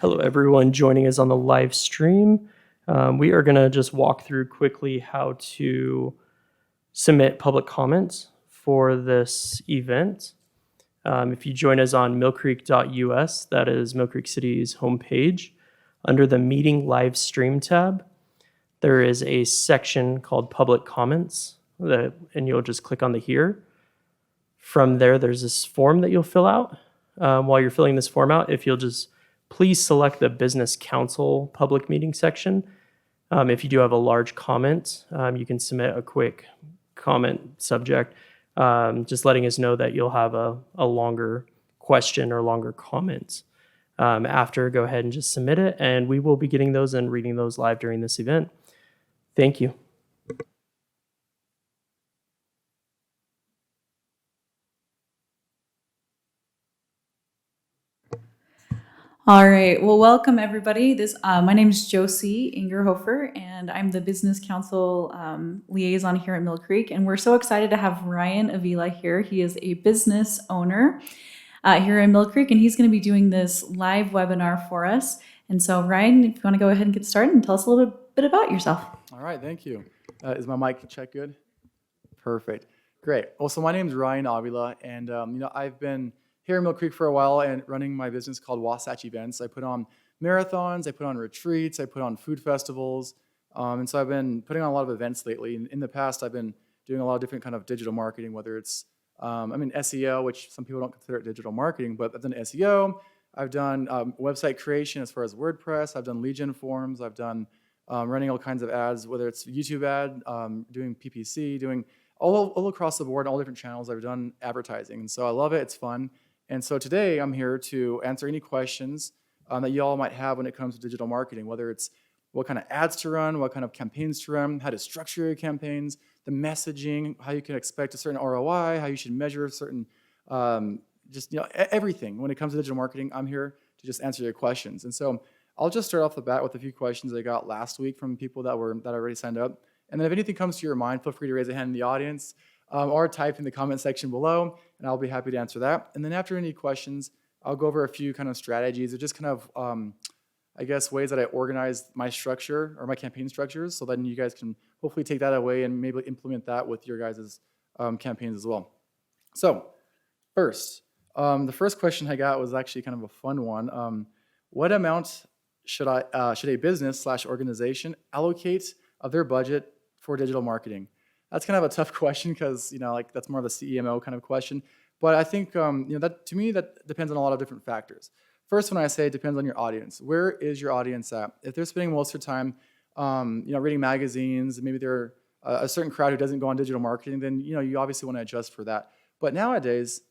Hello, everyone joining us on the live stream. We are going to just walk through quickly how to submit public comments for this event. If you join us on millcreek.us, that is Millcreek City's homepage, under the Meeting Live Stream tab, there is a section called Public Comments, and you'll just click on the Here. From there, there's this form that you'll fill out. While you're filling this form out, if you'll just please select the Business Council public meeting section. If you do have a large comment, you can submit a quick comment subject, just letting us know that you'll have a longer question or longer comment. After, go ahead and just submit it, and we will be getting those and reading those live during this event. Thank you. All right. Well, welcome everybody. My name is Josie Ingerhofer, and I'm the Business Council liaison here at Millcreek. And we're so excited to have Ryan Avila here. He is a business owner here in Millcreek, and he's going to be doing this live webinar for us. And so, Ryan, if you want to go ahead and get started and tell us a little bit about yourself. All right. Thank you. Is my mic check good? Perfect. Great. Well, so my name is Ryan Avila, and I've been here in Millcreek for a while and running my business called Wasatch Events. I put on marathons, I put on retreats, I put on food festivals, and so I've been putting on a lot of events lately. In the past, I've been doing a lot of different kind of digital marketing, whether it's SEO, which some people don't consider digital marketing, but I've done SEO. I've done website creation as far as WordPress. I've done lead gen forms. I've done running all kinds of ads, whether it's YouTube ad, doing PPC, doing all across the board, all different channels. I've done advertising, and so I love it. It's fun. And so today I'm here to answer any questions that you all might have when it comes to digital marketing, whether it's what kind of ads to run, what kind of campaigns to run, how to structure your campaigns, the messaging, how you can expect a certain ROI, how you should measure certain, everything. When it comes to digital marketing, I'm here to just answer your questions. And so I'll just start off the bat with a few questions I got last week from people that already signed up. And then if anything comes to your mind, feel free to raise a hand in the audience or type in the comment section below, and I'll be happy to answer that. And then after any questions, I'll go over a few kind of strategies or just kind of, ways that I organize my structure or my campaign structures, so then you guys can hopefully take that away and maybe implement that with your guys' campaigns as well. So first, the first question I got was actually kind of a fun one. What amount should a business/organization allocate of their budget for digital marketing? That's kind of a tough question because that's more of a CMO kind of question. But I think that to me that depends on a lot of different factors. First, when I say it depends on your audience, where is your audience at? If they're spending most of their time, reading magazines, maybe they're a certain crowd who doesn't go on digital marketing, then you obviously want to adjust for that. But nowadays,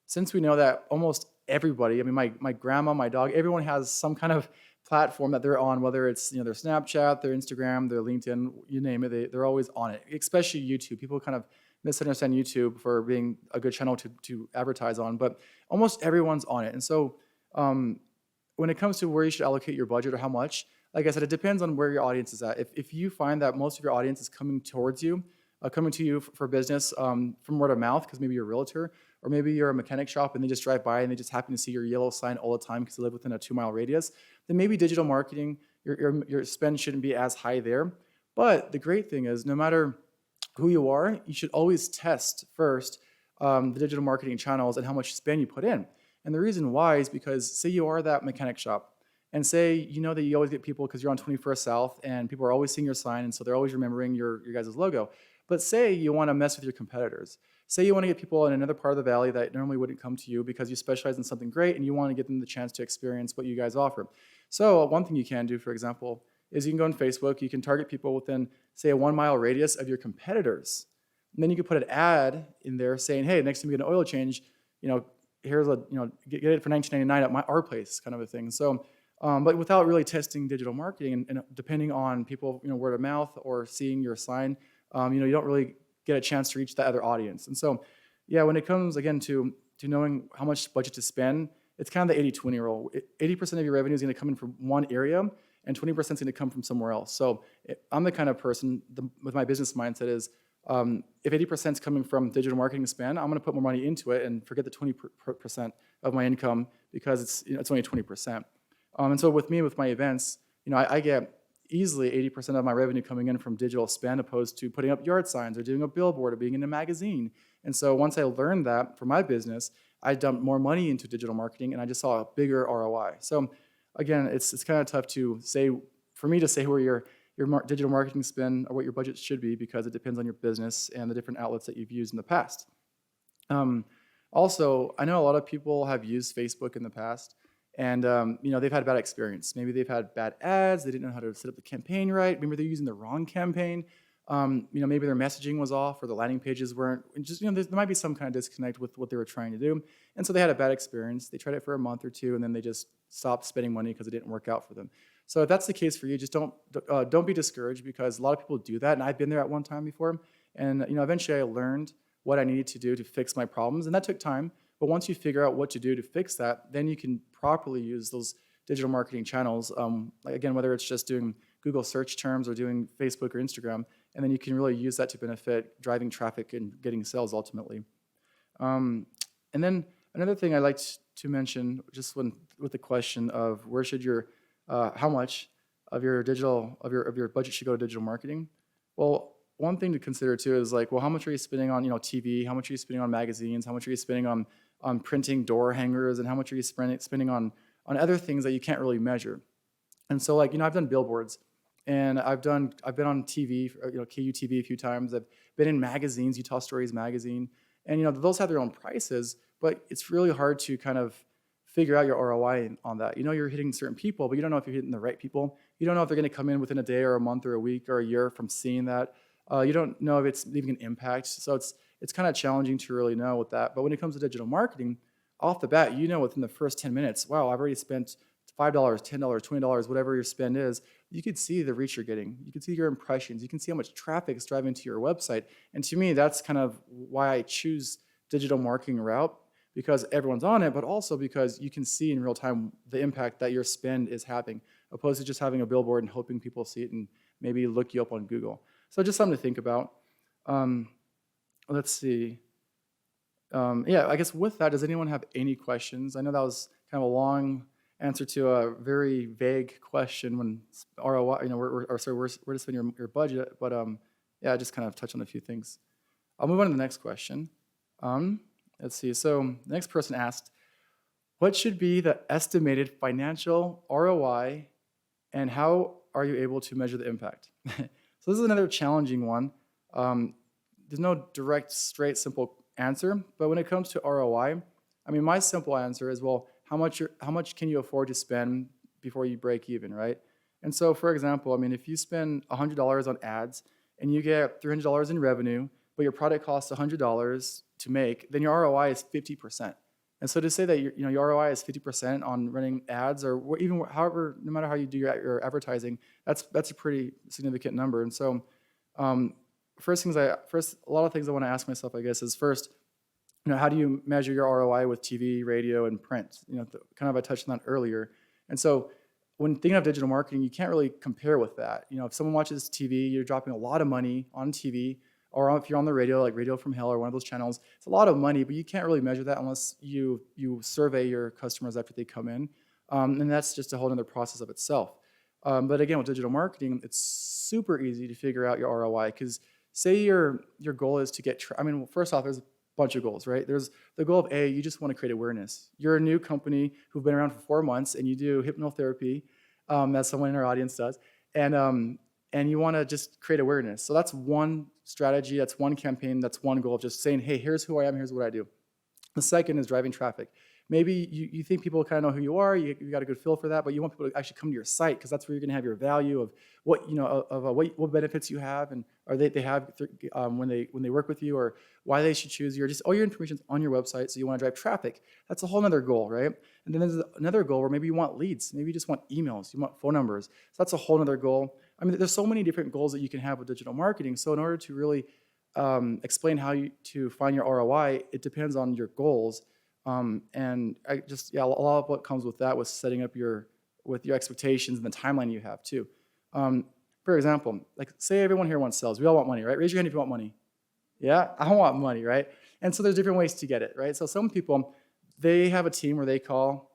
since we know that almost everybody, my grandma, my dog, everyone has some kind of platform that they're on, whether it's their Snapchat, their Instagram, their LinkedIn, you name it, they're always on it, especially YouTube. People kind of misunderstand YouTube for being a good channel to advertise on, but almost everyone's on it. And so when it comes to where you should allocate your budget or how much, like I said, it depends on where your audience is at. If you find that most of your audience is coming to you for business from word of mouth, because maybe you're a realtor, or maybe you're a mechanic shop and they just drive by and they just happen to see your yellow sign all the time because they live within a 2-mile radius, then maybe digital marketing, your spend shouldn't be as high there. But the great thing is, no matter who you are, you should always test first the digital marketing channels and how much spend you put in. And the reason why is because, say you are that mechanic shop, and say that you always get people because you're on 21st South and people are always seeing your sign, and so they're always remembering your guys' logo. But say you want to mess with your competitors. Say you want to get people in another part of the valley that normally wouldn't come to you because you specialize in something great and you want to give them the chance to experience what you guys offer. So one thing you can do, for example, is you can go on Facebook, you can target people within, say, a 1-mile radius of your competitors. And then you can put an ad in there saying, hey, next time you get an oil change, here's get it for $19.99 at our place, kind of a thing. So, but without really testing digital marketing and depending on people, word of mouth or seeing your sign, you don't really get a chance to reach that other audience. And so, when it comes again to knowing how much budget to spend, it's kind of the 80-20 rule. 80% of your revenue is going to come in from one area, and 20% is going to come from somewhere else. So I'm the kind of person with my business mindset is, if 80% is coming from digital marketing spend, I'm going to put more money into it and forget the 20% of my income because it's only 20%. And so with me, with my events, I get easily 80% of my revenue coming in from digital spend opposed to putting up yard signs or doing a billboard or being in a magazine. And so once I learned that for my business, I dumped more money into digital marketing and I just saw a bigger ROI. So again, it's kind of tough to say, for me to say where your digital marketing spend or what your budget should be, because it depends on your business and the different outlets that you've used in the past. Also, I know a lot of people have used Facebook in the past, and they've had a bad experience. Maybe they've had bad ads. They didn't know how to set up the campaign right. Maybe they're using the wrong campaign. Maybe their messaging was off, or the landing pages weren't. Just there might be some kind of disconnect with what they were trying to do, and so they had a bad experience. They tried it for a month or two, and then they just stopped spending money because it didn't work out for them. So if that's the case for you, just don't be discouraged, because a lot of people do that, and I've been there at one time before. And eventually I learned what I needed to do to fix my problems, and that took time. But once you figure out what to do to fix that, then you can properly use those digital marketing channels. Again, whether it's just doing Google search terms or doing Facebook or Instagram, and then you can really use that to benefit driving traffic and getting sales ultimately. And then another thing I like to mention, just with the question of where should how much of your budget should go to digital marketing? Well, one thing to consider too is how much are you spending on TV? How much are you spending on magazines? How much are you spending on printing door hangers? And how much are you spending on other things that you can't really measure? And so I've done billboards, and I've been on TV, KU TV a few times. I've been in magazines, Utah Stories magazine, and those have their own prices, but it's really hard to kind of figure out your ROI on that. You're hitting certain people, but you don't know if you're hitting the right people. You don't know if they're going to come in within a day or a month or a week or a year from seeing that. You don't know if it's leaving an impact. So it's kind of challenging to really know with that. But when it comes to digital marketing, off the bat, within the first 10 minutes, wow, I've already spent $5, $10, $20, whatever your spend is. You could see the reach you're getting. You can see your impressions. You can see how much traffic is driving to your website. And to me, that's kind of why I choose digital marketing route, because everyone's on it, but also because you can see in real time the impact that your spend is having, opposed to just having a billboard and hoping people see it and maybe look you up on Google. So just something to think about. Let's see. I guess with that, does anyone have any questions? I know that was kind of a long answer to a very vague question when ROI, where to spend your budget, but I just kind of touch on a few things. I'll move on to the next question. Let's see. So the next person asked, what should be the estimated financial ROI, and how are you able to measure the impact? So this is another challenging one. There's no direct, straight, simple answer, but when it comes to ROI, my simple answer is, well, how much can you afford to spend before you break even, right? And so, for example, if you spend $100 on ads and you get $300 in revenue, but your product costs $100 to make, then your ROI is 50%. And so to say that your ROI is 50% on running ads, or even no matter how you do your advertising, that's a pretty significant number. And so, a lot of things I want to ask myself, I guess, is first, how do you measure your ROI with TV, radio, and print? I touched on that earlier. And so, when thinking of digital marketing, you can't really compare with that. If someone watches TV, you're dropping a lot of money on TV. Or if you're on the radio, like Radio from Hell or one of those channels, it's a lot of money, but you can't really measure that unless you survey your customers after they come in. And that's just a whole other process of itself. But again, with digital marketing, it's super easy to figure out your ROI, because say your goal is to get, first off, there's a bunch of goals, right? There's the goal of you just want to create awareness. You're a new company who've been around for 4 months and you do hypnotherapy, as someone in our audience does. And you want to just create awareness. So that's one strategy, that's one campaign, that's one goal of just saying, hey, here's who I am, here's what I do. The second is driving traffic. Maybe you think people kind of know who you are, you got a good feel for that, but you want people to actually come to your site, because that's where you're going to have your value of what what benefits you have, and or they have when they work with you, or why they should choose you, or just all your information's on your website. So you want to drive traffic. That's a whole other goal, right? And then there's another goal where maybe you want leads, maybe you just want emails, you want phone numbers. So that's a whole other goal. There's so many different goals that you can have with digital marketing. So in order to really explain how to find your ROI, it depends on your goals. And a lot of what comes with that was setting up your expectations and the timeline you have too. For example, say everyone here wants sales. We all want money, right? Raise your hand if you want money. Yeah, I want money, right? And so there's different ways to get it, right? So some people, they have a team where they call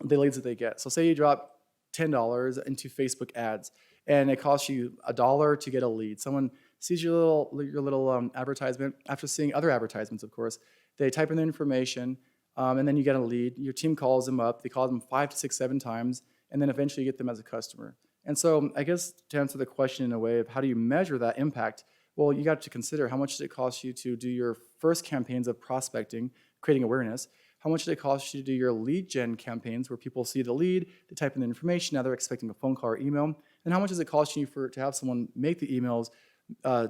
the leads that they get. So say you drop $10 into Facebook ads, and it costs you $1 to get a lead. Someone sees your little advertisement. After seeing other advertisements, of course, they type in their information, and then you get a lead. Your team calls them up. They call them 5 to 6, 7 times, and then eventually you get them as a customer. And so I guess to answer the question in a way of how do you measure that impact, well, you got to consider how much does it cost you to do your first campaigns of prospecting, creating awareness. How much did it cost you to do your lead gen campaigns where people see the lead, they type in the information, now they're expecting a phone call or email? And how much does it cost you to have someone make the emails,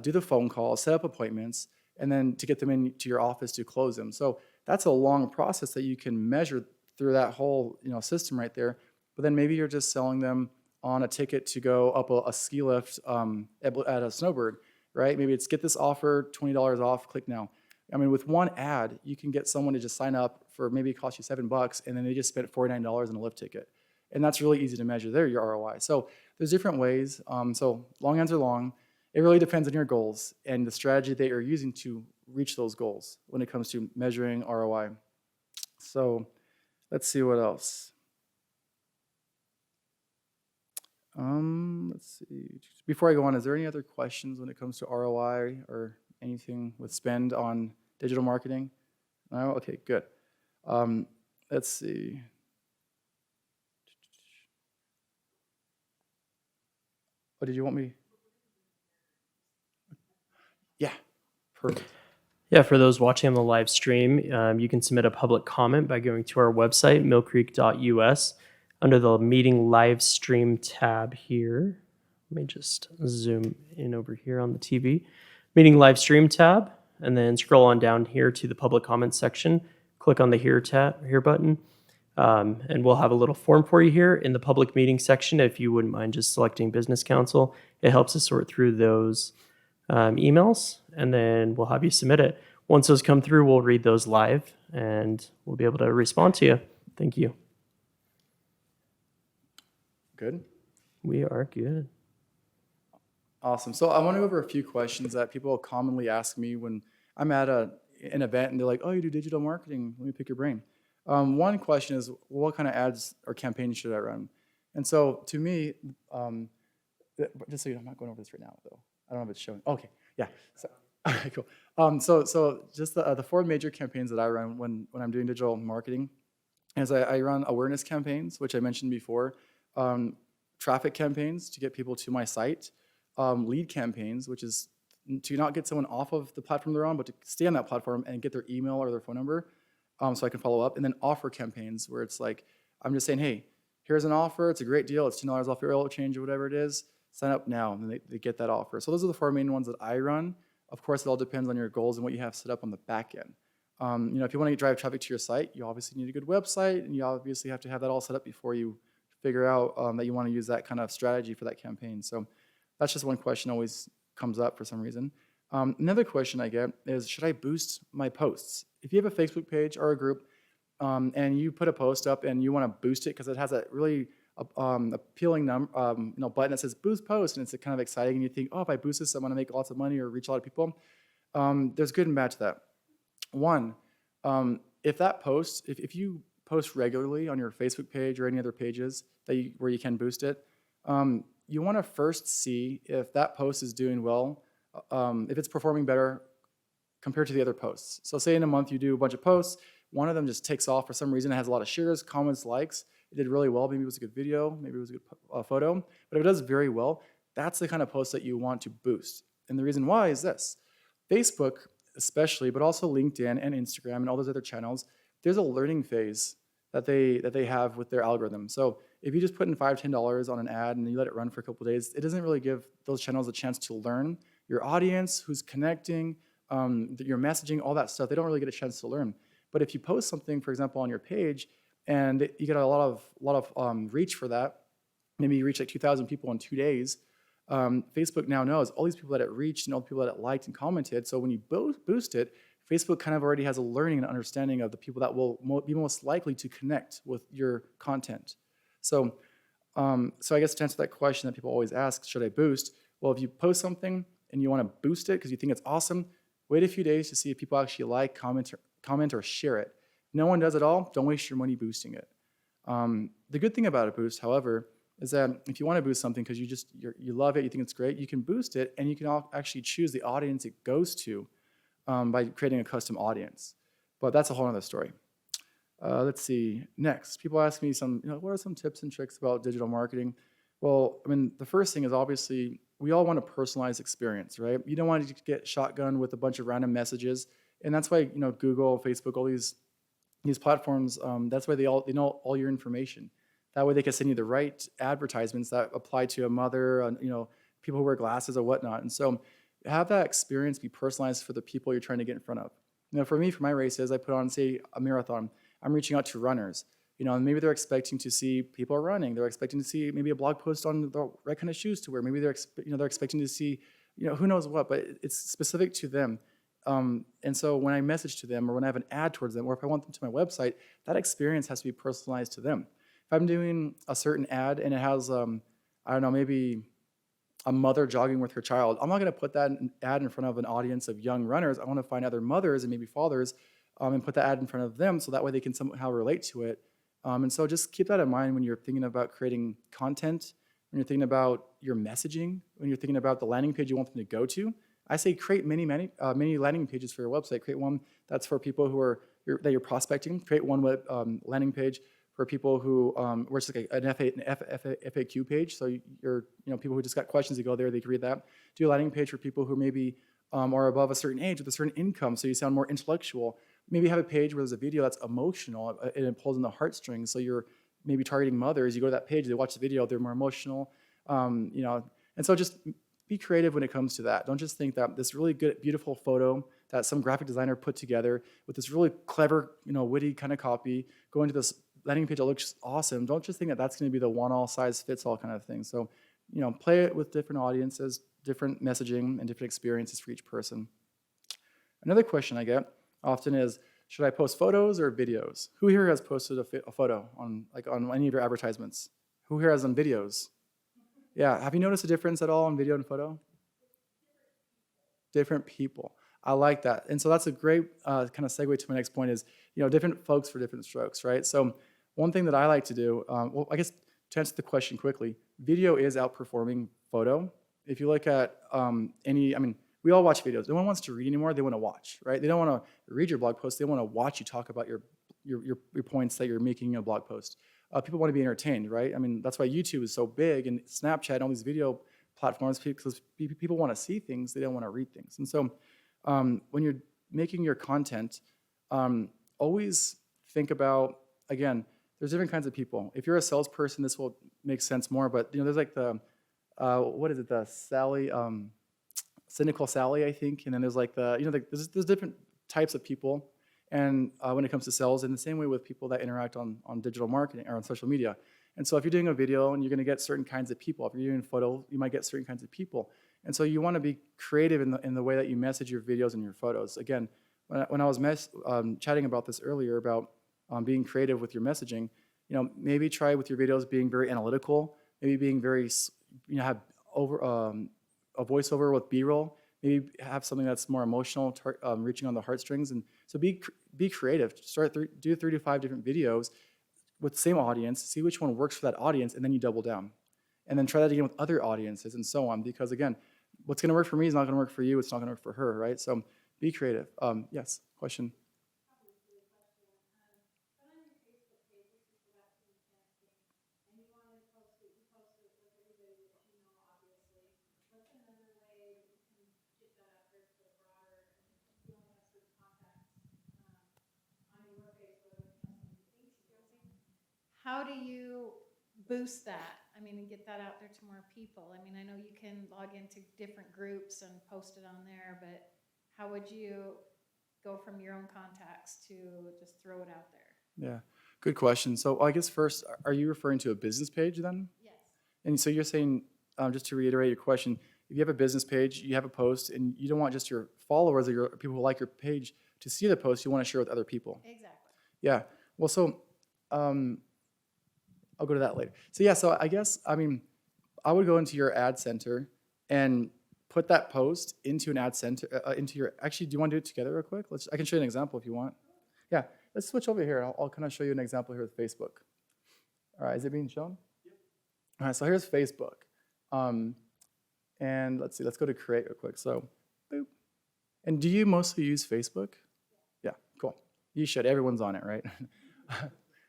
do the phone calls, set up appointments, and then to get them into your office to close them? So that's a long process that you can measure through that whole system right there. But then maybe you're just selling them on a ticket to go up a ski lift at a snowbird, right? Maybe it's get this offer, $20 off, click now. I mean, with one ad, you can get someone to just sign up for maybe it costs you $7, and then they just spent $49 in a lift ticket. And that's really easy to measure there, your ROI. So there's different ways. So long answer long, it really depends on your goals and the strategy that you're using to reach those goals when it comes to measuring ROI. So let's see what else. Let's see. Before I go on, is there any other questions when it comes to ROI or anything with spend on digital marketing? No? Okay, good. Let's see. Oh, did you want me? Yeah, perfect. Yeah, for those watching on the live stream, you can submit a public comment by going to our website, millcreek.us, under the meeting live stream tab here. Let me just zoom in over here on the TV. Meeting live stream tab, and then scroll on down here to the public comments section. Click on the here button, and we'll have a little form for you here in the public meeting section. If you wouldn't mind just selecting Business Council, it helps us sort through those emails, and then we'll have you submit it. Once those come through, we'll read those live, and we'll be able to respond to you. Thank you. Good? We are good. Awesome. So I want to go over a few questions that people commonly ask me when I'm at an event and they're like, oh, you do digital marketing. Let me pick your brain. One question is, well, what kind of ads or campaigns should I run? And so to me, just so you know, I'm not going over this right now, though. I don't know if it's showing. Okay, yeah. So, okay, cool. So just the 4 major campaigns that I run when I'm doing digital marketing is I run awareness campaigns, which I mentioned before, traffic campaigns to get people to my site, lead campaigns, which is to not get someone off of the platform they're on, but to stay on that platform and get their email or their phone number so I can follow up. And then offer campaigns where it's like, I'm just saying, hey, here's an offer. It's a great deal. It's $10 off your oil change or whatever it is. Sign up now, and they get that offer. So those are the 4 main ones that I run. Of course, it all depends on your goals and what you have set up on the back end. If you want to drive traffic to your site, you obviously need a good website, and you obviously have to have that all set up before you figure out that you want to use that kind of strategy for that campaign. So that's just one question always comes up for some reason. Another question I get is, should I boost my posts? If you have a Facebook page or a group and you put a post up and you want to boost it because it has a really appealing button that says boost post, and it's kind of exciting, and you think, oh, if I boost this, I'm going to make lots of money or reach a lot of people. There's good and bad to that. One, if that post, if you post regularly on your Facebook page or any other pages where you can boost it, you want to first see if that post is doing well, if it's performing better compared to the other posts. So say in a month you do a bunch of posts, one of them just takes off for some reason, it has a lot of shares, comments, likes, it did really well, maybe it was a good video, maybe it was a good photo, but if it does very well, that's the kind of post that you want to boost. And the reason why is this. Facebook especially, but also LinkedIn and Instagram and all those other channels, there's a learning phase that they have with their algorithm. So if you just put in $5, $10 on an ad and you let it run for a couple of days, it doesn't really give those channels a chance to learn your audience, who's connecting, your messaging, all that stuff. They don't really get a chance to learn. But if you post something, for example, on your page, and you get a lot of reach for that, maybe you reach like 2,000 people in 2 days, Facebook now knows all these people that it reached and all the people that it liked and commented. So when you boost it, Facebook kind of already has a learning and understanding of the people that will be most likely to connect with your content. So I guess to answer that question that people always ask, should I boost? Well, if you post something and you want to boost it because you think it's awesome, wait a few days to see if people actually like, comment, or share it. If no one does at all, don't waste your money boosting it. The good thing about a boost, however, is that if you want to boost something because you love it, you think it's great, you can boost it, and you can actually choose the audience it goes to by creating a custom audience. But that's a whole other story. Let's see. Next, people ask me what are some tips and tricks about digital marketing? Well, I mean, the first thing is obviously we all want a personalized experience, right? You don't want to get shotgun with a bunch of random messages, and that's why Google, Facebook, all these platforms. That's why they know all your information. That way, they can send you the right advertisements that apply to a mother, people who wear glasses or whatnot. And so, have that experience be personalized for the people you're trying to get in front of. For me, for my races, I put on, say, a marathon. I'm reaching out to runners. And maybe they're expecting to see people running. They're expecting to see maybe a blog post on the right kind of shoes to wear. Maybe they're expecting to see, who knows what, but it's specific to them. And so when I message to them or when I have an ad towards them or if I want them to my website, that experience has to be personalized to them. If I'm doing a certain ad and it has, I don't know, maybe a mother jogging with her child, I'm not going to put that ad in front of an audience of young runners. I want to find other mothers and maybe fathers and put that ad in front of them so that way they can somehow relate to it. And so just keep that in mind when you're thinking about creating content, when you're thinking about your messaging, when you're thinking about the landing page you want them to go to. I say create many landing pages for your website. Create one that's for people that you're prospecting. Create one landing page for people who where it's like an FAQ page. So people who just got questions, you go there, they can read that. Do a landing page for people who maybe are above a certain age with a certain income, so you sound more intellectual. Maybe have a page where there's a video that's emotional and it pulls in the heartstrings. So you're maybe targeting mothers. You go to that page, they watch the video, they're more emotional, and so just be creative when it comes to that. Don't just think that this really good, beautiful photo that some graphic designer put together with this really clever, witty kind of copy, go into this landing page that looks awesome. Don't just think that that's going to be the one-all-size-fits-all kind of thing. So, play it with different audiences, different messaging, and different experiences for each person. Another question I get often is, should I post photos or videos? Who here has posted a photo on any of your advertisements? Who here has done videos? Yeah, have you noticed a difference at all in video and photo? Different people. I like that. And so that's a great kind of segue to my next point is, different folks for different strokes, right? So one thing that I like to do, I guess to answer the question quickly, video is outperforming photo. If you look at we all watch videos. No one wants to read anymore. They want to watch, right? They don't want to read your blog post. They want to watch you talk about your points that you're making in a blog post. People want to be entertained, right? That's why YouTube is so big and Snapchat and all these video platforms, because people want to see things. They don't want to read things. And so when you're making your content, always think about, again, there's different kinds of people. If you're a salesperson, this will make sense more, but there's like the, the Sally, Cynical Sally, I think, and then there's like there's different types of people, and when it comes to sales, in the same way with people that interact on digital marketing or on social media. And so if you're doing a video and you're going to get certain kinds of people, if you're doing photo, you might get certain kinds of people. And so you want to be creative in the way that you message your videos and your photos. Again, when I was chatting about this earlier about being creative with your messaging, maybe try with your videos being very analytical, maybe being very, have a voiceover with B-roll, maybe have something that's more emotional, reaching on the heartstrings. And so be creative. Do 3 to 5 different videos with the same audience, see which one works for that audience, and then you double down. And then try that again with other audiences and so on, because again, what's going to work for me is not going to work for you, it's not going to work for her, right? So be creative. Yes, question? How do you boost that? And get that out there to more people. I know you can log into different groups and post it on there, but how would you go from your own contacts to just throw it out there? Yeah, good question. So I guess first, are you referring to a business page then? Yes. And so you're saying, just to reiterate your question, if you have a business page, you have a post, and you don't want just your followers or your people who like your page to see the post, you want to share with other people. Exactly. Yeah. Well, so I'll go to that later. So yeah, so I guess, I would go into your ad center and put that post into an ad center, actually, do you want to do it together real quick? I can show you an example if you want. Yeah, let's switch over here. I'll kind of show you an example here with Facebook. All right, is it being shown? Yep. All right, so here's Facebook. And let's see, let's go to create real quick. So, boop. And do you mostly use Facebook? Yeah, cool. You should. Everyone's on it, right?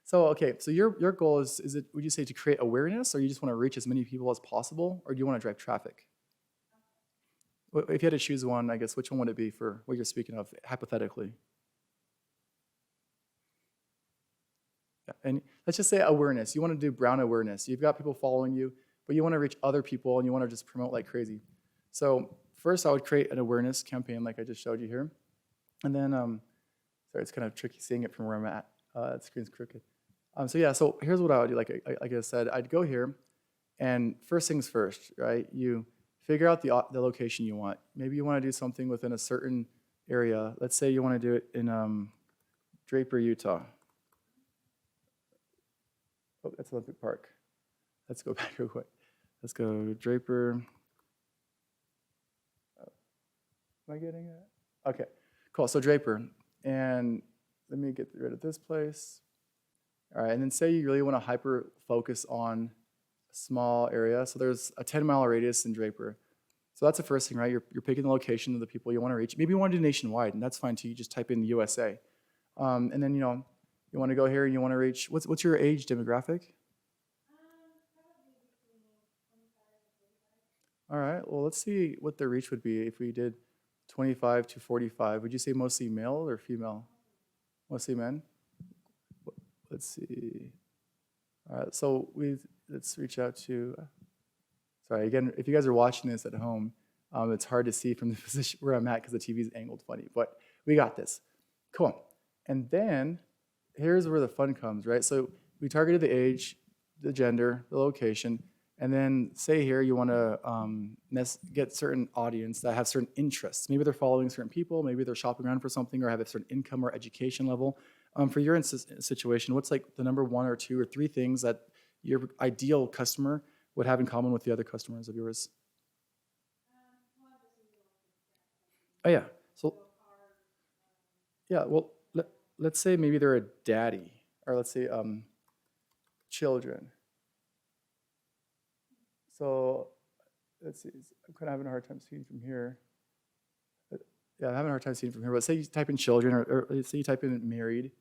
So, okay, so your goal is it, would you say, to create awareness, or you just want to reach as many people as possible, or do you want to drive traffic? If you had to choose one, I guess, which one would it be for what you're speaking of, hypothetically? Yeah, and let's just say awareness. You want to do brand awareness. You've got people following you, but you want to reach other people, and you want to just promote like crazy. So first, I would create an awareness campaign like I just showed you here. And then, sorry, it's kind of tricky seeing it from where I'm at. The screen's crooked. So yeah, so here's what I would do. Like I said, I'd go here, and first things first, right? You figure out the location you want. Maybe you want to do something within a certain area. Let's say you want to do it in Draper, Utah. Oh, that's Olympic Park. Let's go back real quick. Let's go Draper. Am I getting it? Okay, cool. So Draper, and let me get rid of this place. All right, and then say you really want to hyper focus on a small area. So there's a 10-mile radius in Draper. So that's the first thing, right? You're picking the location of the people you want to reach. Maybe you want to do nationwide, and that's fine too. You just type in the USA. And then, you want to go here and you want to reach, what's your age demographic? All right, well, let's see what the reach would be if we did 25 to 45. Would you say mostly male or female? Mostly men? Let's see. All right, so let's reach out to, sorry, again, if you guys are watching this at home, it's hard to see from the position where I'm at because the TV is angled funny, but we got this. Cool. And then here's where the fun comes, right? So we targeted the age, the gender, the location, and then say here you want to get certain audience that have certain interests. Maybe they're following certain people, maybe they're shopping around for something, or have a certain income or education level. For your situation, what's like the number 1 or 2 or 3 things that your ideal customer would have in common with the other customers of yours? Oh yeah, so yeah, well, let's say maybe they're a daddy, or let's say children. So let's see, I'm kind of having a hard time seeing from here. Yeah, I'm having a hard time seeing from here, but say you type in children, or let's say you type in married.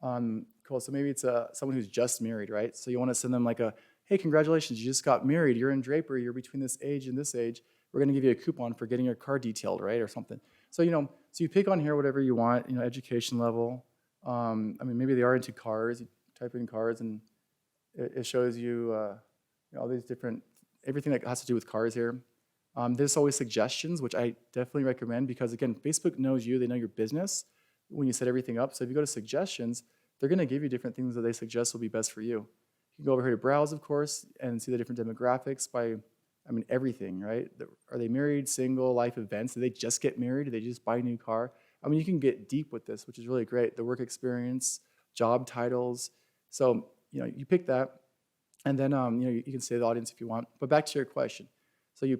Cool, so maybe it's someone who's just married, right? So you want to send them like hey, congratulations, you just got married, you're in Draper, you're between this age and this age, we're gonna give you a coupon for getting your car detailed, right, or something. So, so you pick on here whatever you want, education level. I mean, maybe they are into cars, you type in cars and it shows you, all these different, everything that has to do with cars here. There's always suggestions, which I definitely recommend because, again, Facebook knows you, they know your business when you set everything up. So if you go to suggestions, they're going to give you different things that they suggest will be best for you. You can go over here to browse, of course, and see the different demographics by, everything, right? Are they married, single, life events? Did they just get married? Did they just buy a new car? You can get deep with this, which is really great. The work experience, job titles. So, you pick that, and then, you can say the audience if you want. But back to your question. So you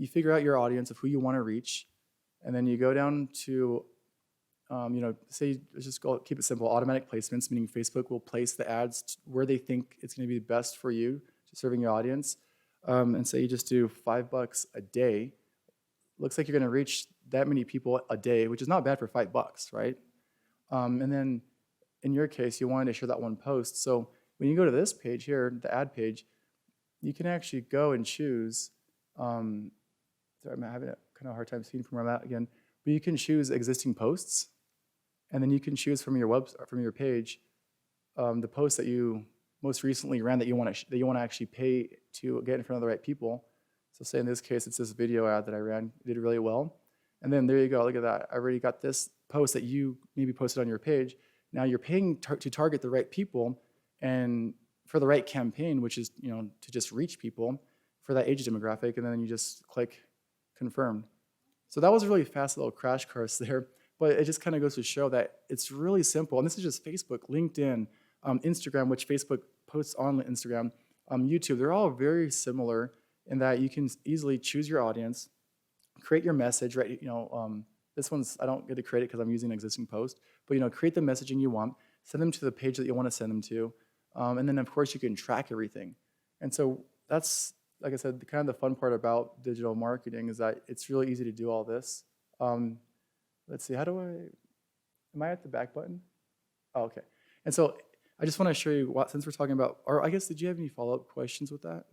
figure out your audience of who you want to reach, and then you go down to, say, let's just keep it simple, automatic placements, meaning Facebook will place the ads where they think it's going to be best for you, to serving your audience. And say you just do $5 a day. Looks like you're going to reach that many people a day, which is not bad for $5, right? And then in your case, you wanted to share that one post. So when you go to this page here, the ad page, you can actually go and choose. Sorry, I'm having a kind of hard time seeing from where I'm at again. But you can choose existing posts, and then you can choose from your page the post that you most recently ran that you want to actually pay to get in front of the right people. So say in this case, it's this video ad that I ran, did really well. And then there you go, look at that. I already got this post that you maybe posted on your page. Now you're paying to target the right people and for the right campaign, which is, to just reach people for that age demographic, and then you just click confirm. So that was a really fast little crash course there, but it just kind of goes to show that it's really simple. And this is just Facebook, LinkedIn, Instagram, which Facebook posts on Instagram, YouTube. They're all very similar in that you can easily choose your audience, create your message, right? This one's, I don't get to create it because I'm using an existing post, but create the messaging you want, send them to the page that you want to send them to, and then of course you can track everything. And so that's, like I said, kind of the fun part about digital marketing is that it's really easy to do all this. Let's see, am I at the back button? Oh, okay. And so I just want to show you what, since we're talking about, or I guess, did you have any follow-up questions with that?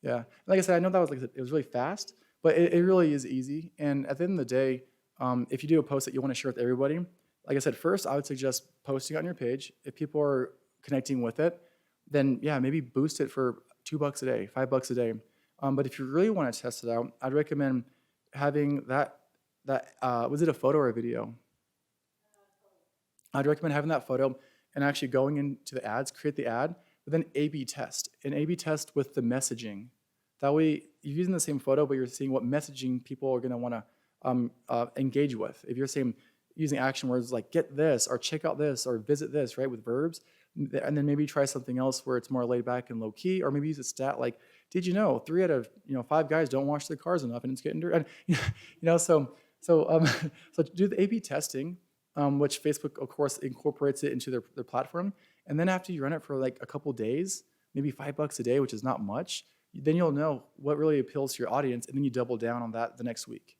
Yeah. Like I said, I know that was, like I said, it was really fast, but it really is easy. And at the end of the day, if you do a post that you want to share with everybody, like I said, first, I would suggest posting it on your page. If people are connecting with it, then yeah, maybe boost it for $2 a day, $5 a day. But if you really want to test it out, I'd recommend having was it a photo or a video? I'd recommend having that photo and actually going into the ads, create the ad, but then A/B test. An A/B test with the messaging. That way, you're using the same photo, but you're seeing what messaging people are going to want to engage with. If you're using action words like "get this" or "check out this" or "visit this," right, with verbs, and then maybe try something else where it's more laid back and low key, or maybe use a stat like, "Did you know 3 out of 5 guys don't wash their cars enough, and it's getting dirty?" So so do the A/B testing, which Facebook, of course, incorporates it into their platform. And then after you run it for like a couple days, maybe $5 a day, which is not much, then you'll know what really appeals to your audience, and then you double down on that the next week.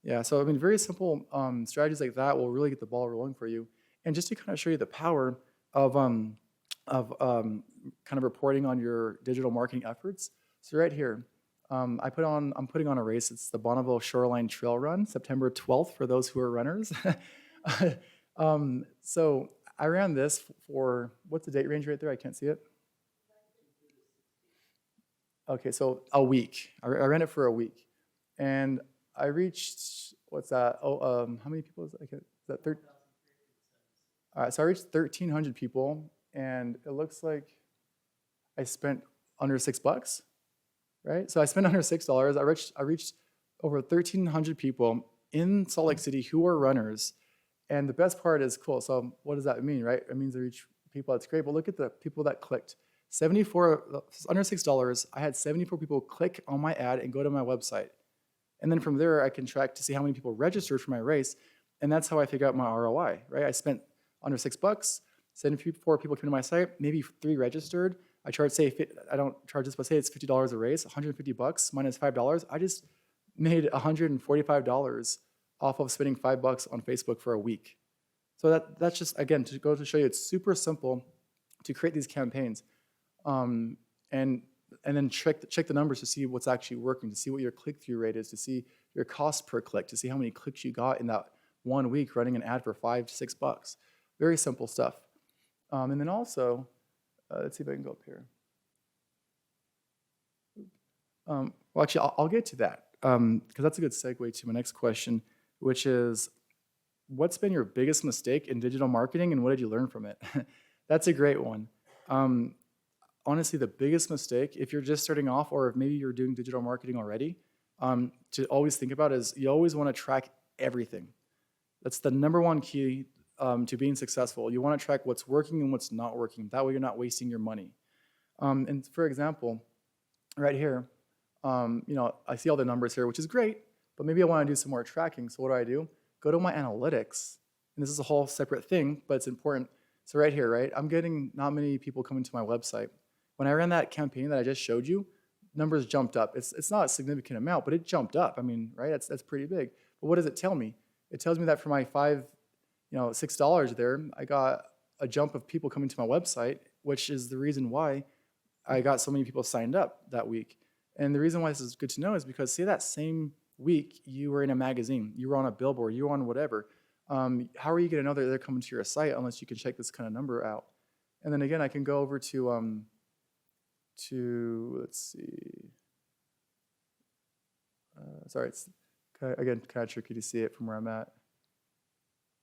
Yeah, so I mean, very simple strategies like that will really get the ball rolling for you. And just to kind of show you the power of kind of reporting on your digital marketing efforts. So right here, I'm putting on a race. It's the Bonneville Shoreline Trail Run, September 12th for those who are runners. So I ran this for, what's the date range right there? I can't see it. Okay, so a week. I ran it for a week. And I reached, what's that? How many people is that? Is that 13? All right, so I reached 1,300 people, and it looks like I spent under $6, right? So I spent under $6. I reached over 1,300 people in Salt Lake City who are runners. And the best part is, cool, so what does that mean, right? It means I reach people, that's great, but look at the people that clicked. 74, under $6, I had 74 people click on my ad and go to my website. And then from there, I can track to see how many people registered for my race, and that's how I figure out my ROI, right? I spent under $6, 74 people came to my site, maybe 3 registered. I don't charge this, but say it's $50 a race, $150 minus $5. I just made $145 off of spending $5 on Facebook for a week. So that's just, again, to go to show you, it's super simple to create these campaigns, and then check the numbers to see what's actually working, to see what your click-through rate is, to see your cost per click, to see how many clicks you got in that 1 week running an ad for $5 to $6. Very simple stuff. And then also, let's see if I can go up here. Well, actually, I'll get to that, because that's a good segue to my next question, which is, what's been your biggest mistake in digital marketing, and what did you learn from it? That's a great one. Honestly, the biggest mistake, if you're just starting off, or if maybe you're doing digital marketing already, to always think about is you always want to track everything. That's the number one key to being successful. You want to track what's working and what's not working. That way you're not wasting your money. And for example, right here, I see all the numbers here, which is great, but maybe I want to do some more tracking. So what do? Go to my analytics. And this is a whole separate thing, but it's important. So right here, right, I'm getting not many people coming to my website. When I ran that campaign that I just showed you, numbers jumped up. It's not a significant amount, but it jumped up. I mean, right, that's pretty big. But what does it tell me? It tells me that for my $6 there, I got a jump of people coming to my website, which is the reason why I got so many people signed up that week. And the reason why this is good to know is because, say that same week you were in a magazine, you were on a billboard, you were on whatever. How are you going to know that they're coming to your site unless you can check this kind of number out? And then again, I can go over to let's see. Sorry, it's again kind of tricky to see it from where I'm at.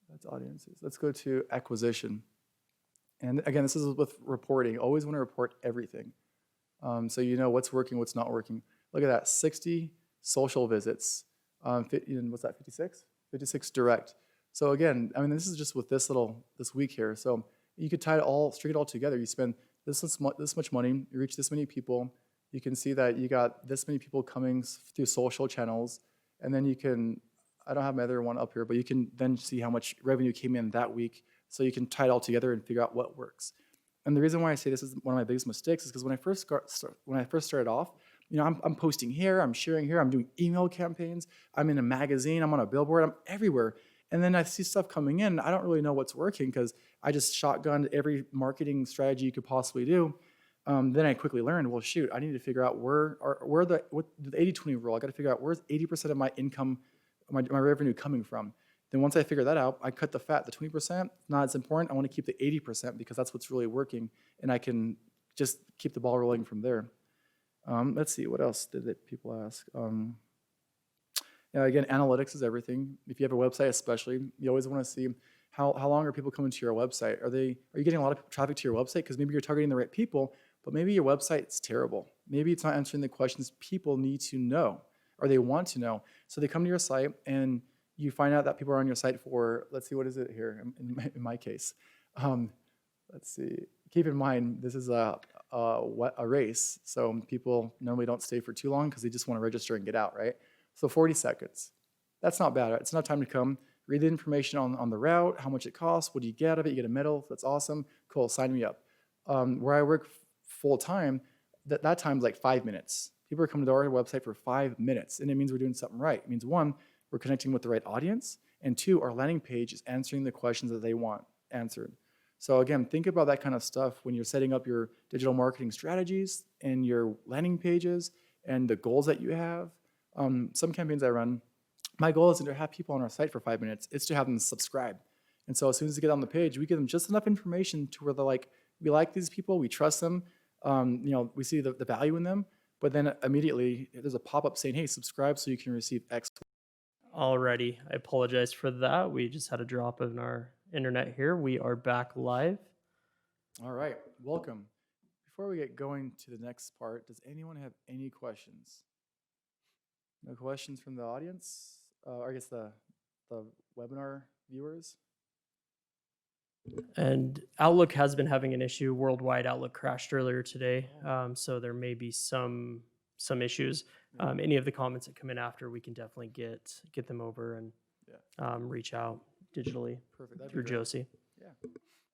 That's audiences. Let's go to acquisition. And again, this is with reporting. Always want to report everything. So you know what's working, what's not working. Look at that, 60 social visits. What's that, 56? 56 direct. So again, I mean, this is just with this week here. So you could string it all together. You spend this much money, you reach this many people. You can see that you got this many people coming through social channels. And then you can, I don't have my other one up here, but you can then see how much revenue came in that week. So you can tie it all together and figure out what works. And the reason why I say this is one of my biggest mistakes is because when I first started off, I'm posting here, I'm sharing here, I'm doing email campaigns, I'm in a magazine, I'm on a billboard, I'm everywhere. And then I see stuff coming in, I don't really know what's working because I just shotgunned every marketing strategy you could possibly do. Then I quickly learned, well, shoot, I need to figure out what the 80-20 rule. I got to figure out where's 80% of my income, my revenue coming from. Then once I figure that out, I cut the fat. The 20%, not as important. I want to keep the 80% because that's what's really working, and I can just keep the ball rolling from there. Let's see, what else did people ask? Again, analytics is everything. If you have a website especially, you always want to see how long are people coming to your website? Are you getting a lot of traffic to your website? Because maybe you're targeting the right people, but maybe your website's terrible. Maybe it's not answering the questions people need to know or they want to know. So they come to your site and you find out that people are on your site for, let's see, what is it here in my case? Let's see. Keep in mind, this is a race, so people normally don't stay for too long because they just want to register and get out, right? So 40 seconds. That's not bad. Right? It's enough time to come, read the information on the route, how much it costs, what do you get out of it? You get a medal. That's awesome. Cool. Sign me up. Where I work full time, that time's like 5 minutes. People are coming to our website for 5 minutes, and it means we're doing something right. It means one, we're connecting with the right audience, and two, our landing page is answering the questions that they want answered. So again, think about that kind of stuff when you're setting up your digital marketing strategies and your landing pages and the goals that you have. Some campaigns I run, my goal isn't to have people on our site for 5 minutes, it's to have them subscribe. And so as soon as they get on the page, we give them just enough information to where they're like, we like these people, we trust them, we see the value in them, but then immediately there's a pop-up saying, hey, subscribe so you can receive X. Alrighty, I apologize for that. We just had a drop in our internet here. We are back live. All right, welcome. Before we get going to the next part, does anyone have any questions? No questions from the audience? Or I guess the webinar viewers? And Outlook has been having an issue. Worldwide, Outlook crashed earlier today, so there may be some issues. Any of the comments that come in after, we can definitely get them over and reach out digitally. Perfect. That'd be Through great. Josie. Yeah.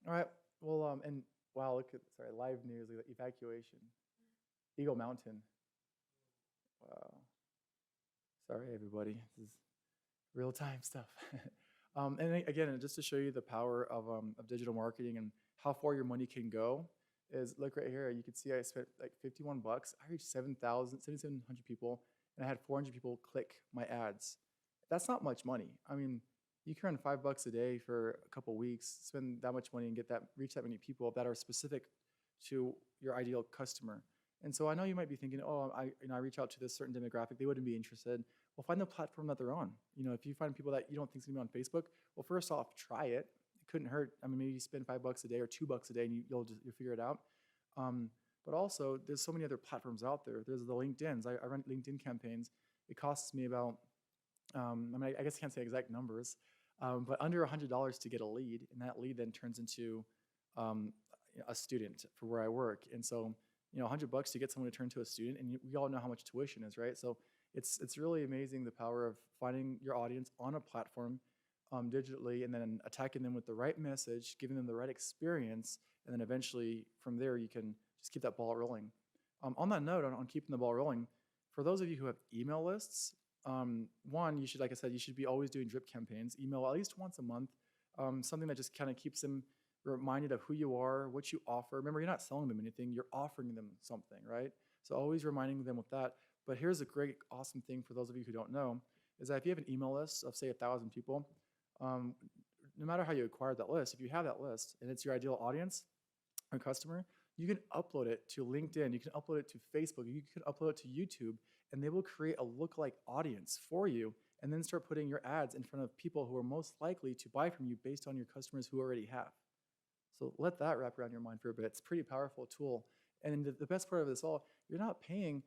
All right. Well, and wow, look at live news, evacuation, Eagle Mountain. Wow. Sorry, everybody. This is real time stuff. And again, just to show you the power of digital marketing and how far your money can go, is look right here. You can see I spent like $51. I reached 7,700 people, and I had 400 people click my ads. That's not much money. I mean, you can earn $5 a day for a couple weeks, spend that much money, and reach that many people that are specific to your ideal customer. And so I know you might be thinking, oh, I reach out to this certain demographic, they wouldn't be interested. Well, find the platform that they're on. If you find people that you don't think is gonna be on Facebook, well, first off, try it. It couldn't hurt. I mean, maybe you spend $5 a day or $2 a day, and you'll figure it out. But also, there's so many other platforms out there. There's the LinkedIn's. I run LinkedIn campaigns. It costs me about, I guess I can't say exact numbers, but under $100 to get a lead, and that lead then turns into a student for where I work. And so, $100 to get someone to turn to a student, and we all know how much tuition is, right? So it's really amazing the power of finding your audience on a platform digitally, and then attacking them with the right message, giving them the right experience, and then eventually from there you can just keep that ball rolling. On that note, on keeping the ball rolling, for those of you who have email lists, one, you should, like I said, you should be always doing drip campaigns, email at least once a month, something that just kind of keeps them reminded of who you are, what you offer. Remember, you're not selling them anything, you're offering them something, right? So always reminding them with that. But here's a great, awesome thing for those of you who don't know, is that if you have an email list of, say, 1,000 people, no matter how you acquire that list, if you have that list and it's your ideal audience or customer, you can upload it to LinkedIn, you can upload it to Facebook, you can upload it to YouTube, and they will create a lookalike audience for you, and then start putting your ads in front of people who are most likely to buy from you based on your customers who already have. So let that wrap around your mind for a bit. It's a pretty powerful tool. And the best part of this all, you're not paying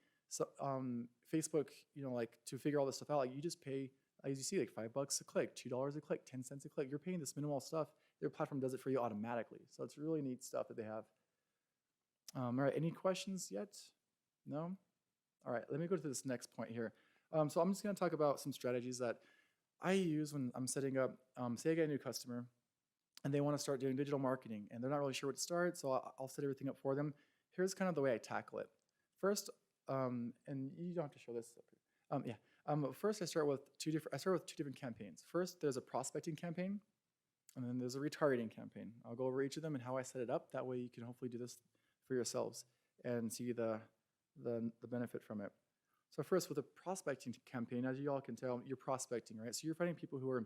Facebook, to figure all this stuff out. Like, you just pay, as you see, like $5 a click, $2 a click, 10 cents a click. You're paying this minimal stuff. Their platform does it for you automatically. So it's really neat stuff that they have. All right, any questions yet? No? All right, let me go to this next point here. So I'm just gonna talk about some strategies that I use when I'm setting up, say I get a new customer, and they want to start doing digital marketing and they're not really sure what to start, so I'll set everything up for them. Here's kind of the way I tackle it. First, and you don't have to show this up here. First, I start with two different campaigns. First, there's a prospecting campaign, and then there's a retargeting campaign. I'll go over each of them and how I set it up. That way, you can hopefully do this for yourselves and see the benefit from it. So first, with a prospecting campaign, as you all can tell, you're prospecting, right? So you're finding people who are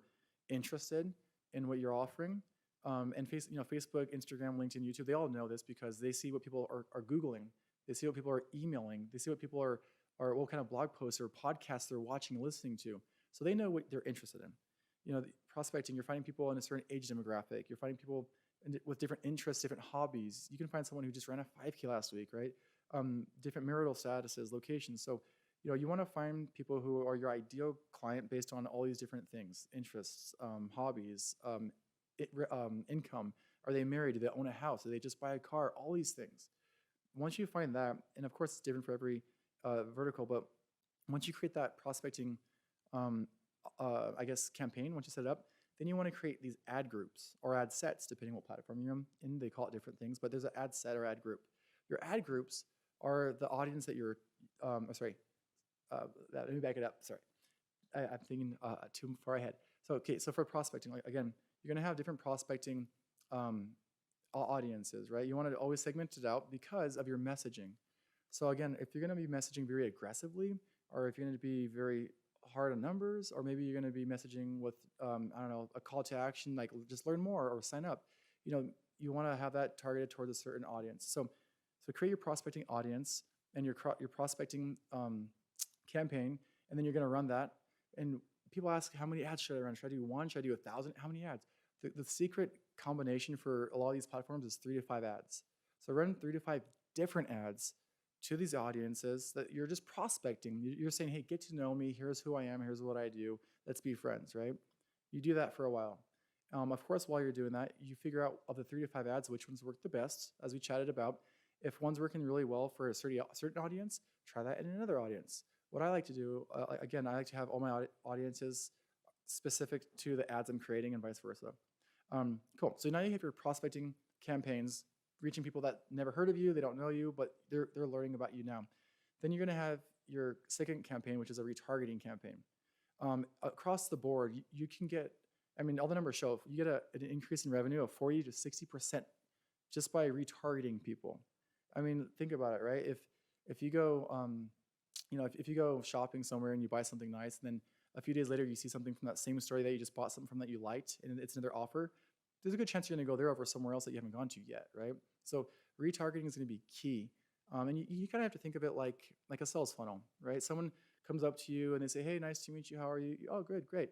interested in what you're offering. And Facebook, Instagram, LinkedIn, YouTube, they all know this because they see what people are Googling. They see what people are emailing. They see what people are what kind of blog posts or podcasts they're watching and listening to. So they know what they're interested in. Prospecting, you're finding people in a certain age demographic. You're finding people with different interests, different hobbies. You can find someone who just ran a 5K last week, right? Different marital statuses, locations. So, you want to find people who are your ideal client based on all these different things, interests, hobbies, income. Are they married? Do they own a house? Do they just buy a car? All these things. Once you find that, and of course it's different for every vertical, but once you create that prospecting, campaign, once you set it up, then you want to create these ad groups or ad sets, depending what platform you're in. They call it different things, but there's an ad set or ad group. Your ad groups are the audience that you're, let me back it up. Sorry. I'm thinking too far ahead. So for prospecting, again, you're going to have different prospecting audiences, right? You want to always segment it out because of your messaging. So again, if you're going to be messaging very aggressively, or if you're going to be very hard on numbers, or maybe you're going to be messaging with, a call to action, like just learn more or sign up, you want to have that targeted towards a certain audience. So create your prospecting audience and your prospecting campaign, and then you're going to run that. And people ask, how many ads should I run? Should I do 1? Should I do 1,000? How many ads? The secret combination for a lot of these platforms is 3 to 5 ads. So run 3 to 5 different ads to these audiences that you're just prospecting. You're saying, hey, get to know me. Here's who I am. Here's what I do. Let's be friends, right? You do that for a while. Of course, while you're doing that, you figure out of the 3 to 5 ads, which ones work the best, as we chatted about. If one's working really well for a certain audience, try that in another audience. What I like to do, again, I like to have all my audiences specific to the ads I'm creating and vice versa. Cool. So now you have your prospecting campaigns reaching people that never heard of you, they don't know you, but they're learning about you now. Then you're going to have your second campaign, which is a retargeting campaign. Across the board, you can get, all the numbers show, you get an increase in revenue of 40 to 60% just by retargeting people. Think about it, right? If you go, if you go shopping somewhere and you buy something nice, and then a few days later you see something from that same store that you just bought something from that you liked, and it's another offer, there's a good chance you're going to go there over somewhere else that you haven't gone to yet, right? So retargeting is going to be key. And you kind of have to think of it like a sales funnel, right? Someone comes up to you and they say, hey, nice to meet you. How are you? Oh, good, great.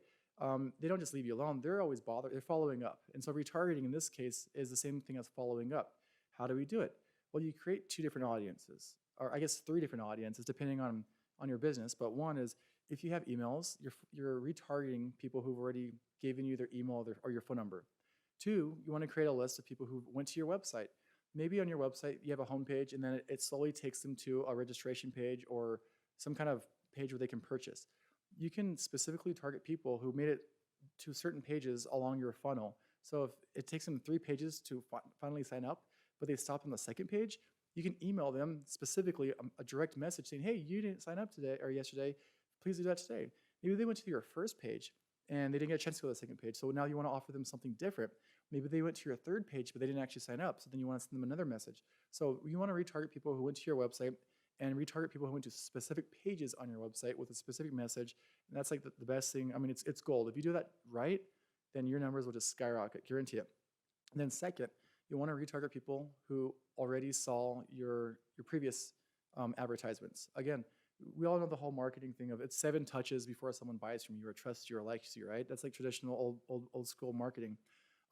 They don't just leave you alone. They're always bothered. They're following up. And so retargeting in this case is the same thing as following up. How do we do it? Well, you create 2 different audiences, or I guess 3 different audiences, depending on your business. But one is, if you have emails, you're retargeting people who've already given you their email or your phone number. 2, you want to create a list of people who went to your website. Maybe on your website, you have a homepage, and then it slowly takes them to a registration page or some kind of page where they can purchase. You can specifically target people who made it to certain pages along your funnel. So if it takes them 3 pages to finally sign up, but they stop on the second page, you can email them specifically a direct message saying, hey, you didn't sign up today or yesterday. Please do that today. Maybe they went to your first page and they didn't get a chance to go to the second page. So now you want to offer them something different. Maybe they went to your third page, but they didn't actually sign up. So then you want to send them another message. So you want to retarget people who went to your website and retarget people who went to specific pages on your website with a specific message. And that's like the best thing. It's gold. If you do that right, then your numbers will just skyrocket, guarantee it. And then second, you want to retarget people who already saw your previous advertisements. Again, we all know the whole marketing thing of it's 7 touches before someone buys from you or trusts you or likes you, right? That's like traditional old school marketing.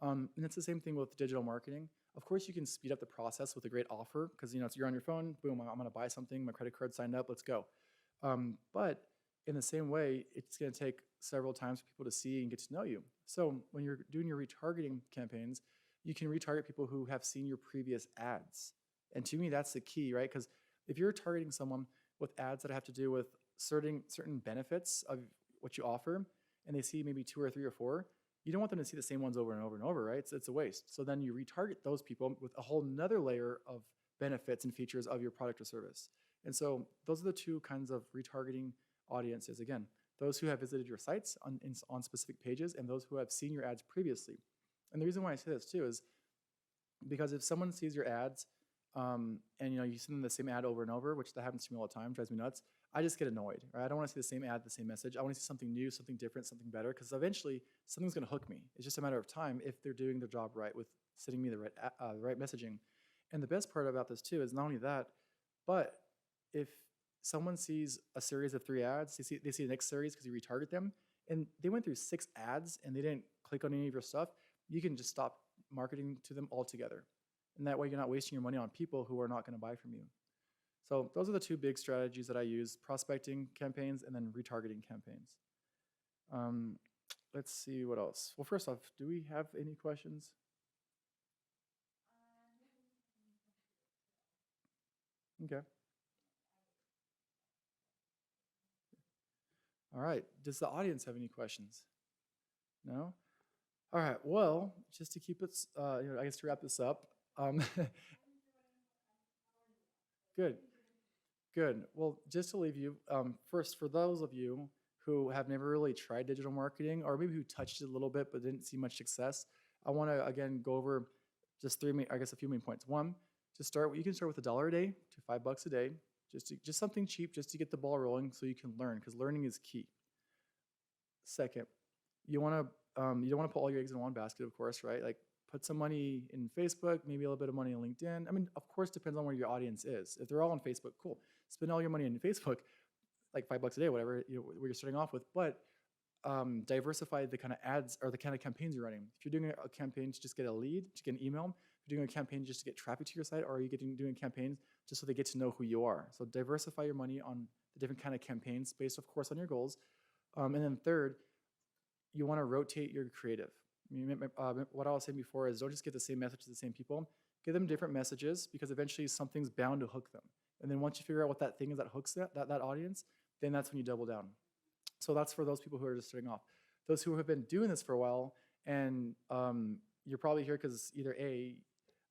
And it's the same thing with digital marketing. Of course, you can speed up the process with a great offer because you're on your phone, boom, I'm going to buy something, my credit card signed up, let's go. But in the same way, it's going to take several times for people to see and get to know you. So when you're doing your retargeting campaigns, you can retarget people who have seen your previous ads. And to me, that's the key, right? Because if you're targeting someone with ads that have to do with certain benefits of what you offer, and they see maybe 2 or 3 or 4, you don't want them to see the same ones over and over and over, right? It's a waste. So then you retarget those people with a whole nother layer of benefits and features of your product or service. And so those are the two kinds of retargeting audiences. Again, those who have visited your sites on specific pages and those who have seen your ads previously. And the reason why I say this too is because if someone sees your ads and you send them the same ad over and over, which that happens to me all the time, drives me nuts, I just get annoyed. Right? I don't want to see the same ad, the same message. I want to see something new, something different, something better, because eventually something's going to hook me. It's just a matter of time if they're doing their job right with sending me the right messaging. And the best part about this too is not only that, but if someone sees a series of 3 ads, they see the next series because you retarget them, and they went through 6 ads and they didn't click on any of your stuff, you can just stop marketing to them altogether. And that way you're not wasting your money on people who are not going to buy from you. So those are the 2 big strategies that I use: prospecting campaigns and then retargeting campaigns. Let's see what else. Well, first off, do we have any questions? Okay. All right. Does the audience have any questions? No? All right. Well, just to keep it, I guess to wrap this up. Good. Good. Well, just to leave you, first, for those of you who have never really tried digital marketing, or maybe who touched it a little bit but didn't see much success, I want to again go over just a few main points. One, you can start with $1 a day to $5 a day, just something cheap, just to get the ball rolling, so you can learn, because learning is key. Second, you don't want to put all your eggs in one basket, of course, right? Like, put some money in Facebook, maybe a little bit of money in LinkedIn. I mean, of course, depends on where your audience is. If they're all on Facebook, cool. Spend all your money in Facebook, like $5 a day, whatever where you're starting off with. But diversify the kind of ads or the kind of campaigns you're running. If you're doing a campaign to just get a lead, to get an email, if you're doing a campaign just to get traffic to your site, or are you doing campaigns just so they get to know who you are? So diversify your money on the different kind of campaigns based, of course, on your goals. And then third, you want to rotate your creative. What I was saying before is, don't just get the same message to the same people. Give them different messages, because eventually something's bound to hook them. And then once you figure out what that thing is that hooks that audience, then that's when you double down. So that's for those people who are just starting off. Those who have been doing this for a while, and you're probably here because either A,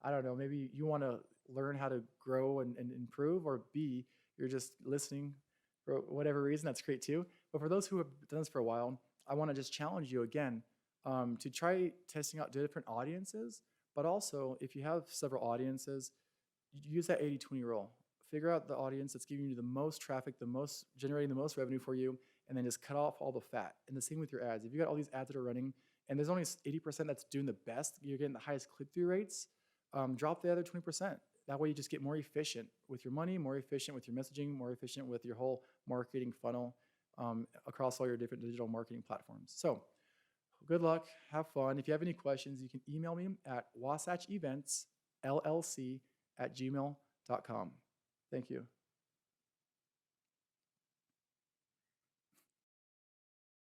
I don't know, maybe you want to learn how to grow and improve, or B, you're just listening for whatever reason. That's great too. But for those who have done this for a while, I want to just challenge you again to try testing out different audiences, but also if you have several audiences, use that 80-20 rule. Figure out the audience that's giving you the most traffic, generating the most revenue for you, and then just cut off all the fat. And the same with your ads. If you got all these ads that are running, and there's only 80% that's doing the best, you're getting the highest click-through rates, drop the other 20%. That way you just get more efficient with your money, more efficient with your messaging, more efficient with your whole marketing funnel across all your different digital marketing platforms. So good luck, have fun. If you have any questions, you can email me at wasatchevents.llc@gmail.com. Thank you.